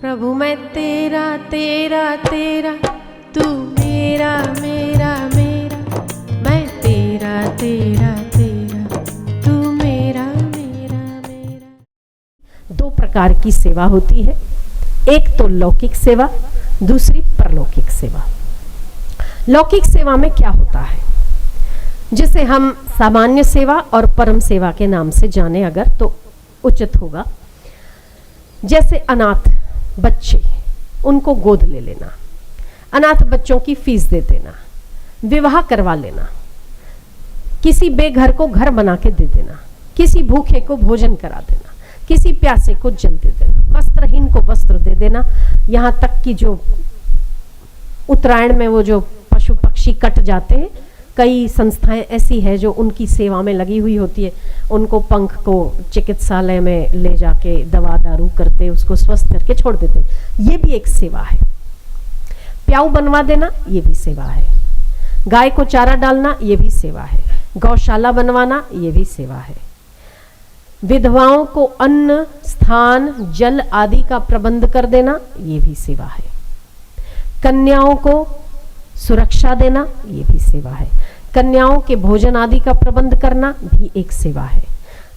प्रभु मैं तेरा तेरा तेरा, तू मेरा मेरा मेरा, मैं तेरा तेरा तेरा, तू मेरा मेरा मेरा। दो प्रकार की सेवा होती है, एक तो लौकिक सेवा, दूसरी परलौकिक सेवा। लौकिक सेवा में क्या होता है, जिसे हम सामान्य सेवा और परम सेवा के नाम से जाने अगर तो उचित होगा। जैसे अनाथ बच्चे, उनको गोद ले लेना, अनाथ बच्चों की फीस दे देना, विवाह करवा लेना, किसी बेघर को घर बना के दे देना, किसी भूखे को भोजन करा देना, किसी प्यासे को जल दे देना, वस्त्रहीन को वस्त्र दे देना। यहाँ तक कि जो उत्तरायण में वो जो पशु पक्षी कट जाते हैं, कई संस्थाएं ऐसी है जो उनकी सेवा में लगी हुई होती है, उनको पंख को चिकित्सालय में ले जाके दवा दारू करते, उसको स्वस्थ करके छोड़ देते। ये भी एक सेवा है। प्याऊ बनवा देना, ये भी सेवा है। गाय को चारा डालना, ये भी सेवा है। गौशाला बनवाना, ये भी सेवा है। विधवाओं को अन्न, स्थान, जल आदि का प्रबंध कर देना, ये भी सेवा है। कन्याओं को सुरक्षा देना, ये भी सेवा है। कन्याओं के भोजन आदि का प्रबंध करना भी एक सेवा है।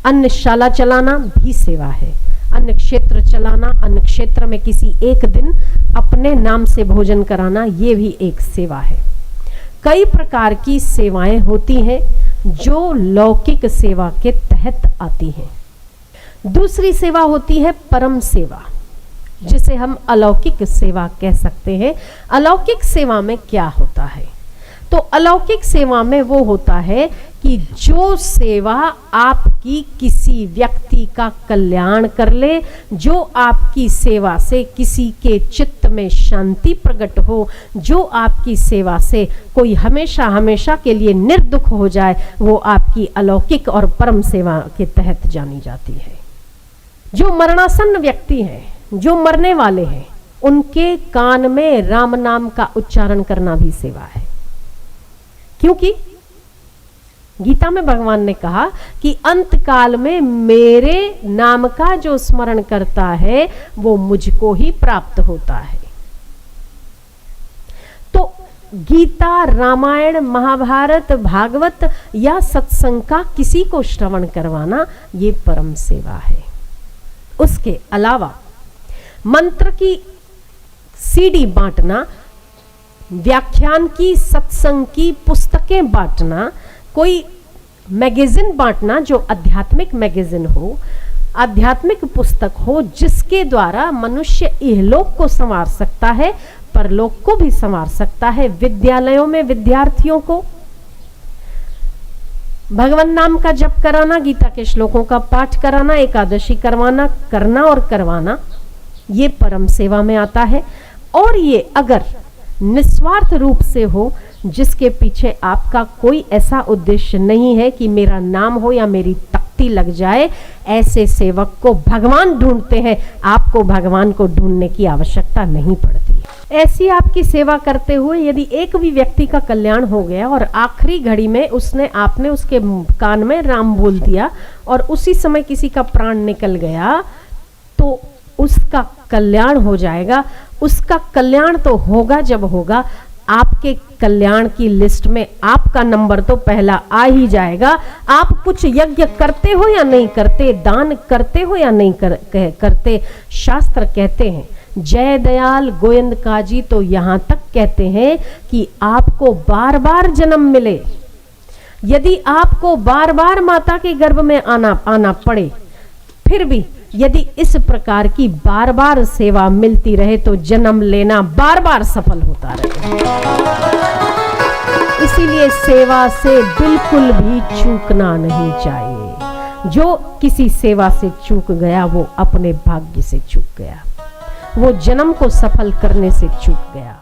अन्नशाला चलाना भी सेवा है। अन्न क्षेत्र चलाना, अन्न क्षेत्र में किसी एक दिन अपने नाम से भोजन कराना, ये भी एक सेवा है। कई प्रकार की सेवाएं होती हैं जो लौकिक सेवा के तहत आती हैं। दूसरी सेवा होती है परम सेवा, जिसे हम अलौकिक सेवा कह सकते हैं। अलौकिक सेवा में क्या होता है, तो अलौकिक सेवा में वो होता है कि जो सेवा आपकी किसी व्यक्ति का कल्याण कर ले, जो आपकी सेवा से किसी के चित्त में शांति प्रकट हो, जो आपकी सेवा से कोई हमेशा हमेशा के लिए निर्दुख हो जाए, वो आपकी अलौकिक और परम सेवा के तहत जानी जाती है। जो मरणासन्न व्यक्ति हैं, जो मरने वाले हैं, उनके कान में राम नाम का उच्चारण करना भी सेवा है। क्योंकि गीता में भगवान ने कहा कि अंत काल में मेरे नाम का जो स्मरण करता है वो मुझको ही प्राप्त होता है। तो गीता, रामायण, महाभारत, भागवत या सत्संग का किसी को श्रवण करवाना, ये परम सेवा है। उसके अलावा मंत्र की सीडी बांटना, व्याख्यान की, सत्संग की पुस्तकें बांटना, कोई मैगजीन बांटना जो आध्यात्मिक मैगजीन हो, आध्यात्मिक पुस्तक हो, जिसके द्वारा मनुष्य इहलोक को संवार सकता है, परलोक को भी संवार सकता है। विद्यालयों में विद्यार्थियों को भगवान नाम का जप कराना, गीता के श्लोकों का पाठ कराना, एकादशी करवाना, करना और करवाना, ये परम सेवा में आता है। और ये अगर निस्वार्थ रूप से हो, जिसके पीछे आपका कोई ऐसा उद्देश्य नहीं है कि मेरा नाम हो या मेरी तख्ती लग जाए, ऐसे सेवक को भगवान ढूंढते हैं। आपको भगवान को ढूंढने की आवश्यकता नहीं पड़ती। ऐसी आपकी सेवा करते हुए यदि एक भी व्यक्ति का कल्याण हो गया और आखिरी घड़ी में आपने उसके कान में राम बोल दिया और उसी समय किसी का प्राण निकल गया, तो उसका कल्याण हो जाएगा। उसका कल्याण तो होगा जब होगा, आपके कल्याण की लिस्ट में आपका नंबर तो पहला आ ही जाएगा। आप कुछ यज्ञ करते हो या नहीं करते, दान करते हो या नहीं करते, शास्त्र कहते हैं, जय दयाल गोविंद काजी तो यहाँ तक कहते हैं कि आपको बार बार जन्म मिले, यदि आपको बार बार माता के गर्भ में आना पड़े, फिर भी यदि इस प्रकार की बार बार सेवा मिलती रहे तो जन्म लेना बार बार सफल होता रहे। इसीलिए सेवा से बिल्कुल भी चूकना नहीं चाहिए। जो किसी सेवा से चूक गया वो अपने भाग्य से चूक गया, वो जन्म को सफल करने से चूक गया।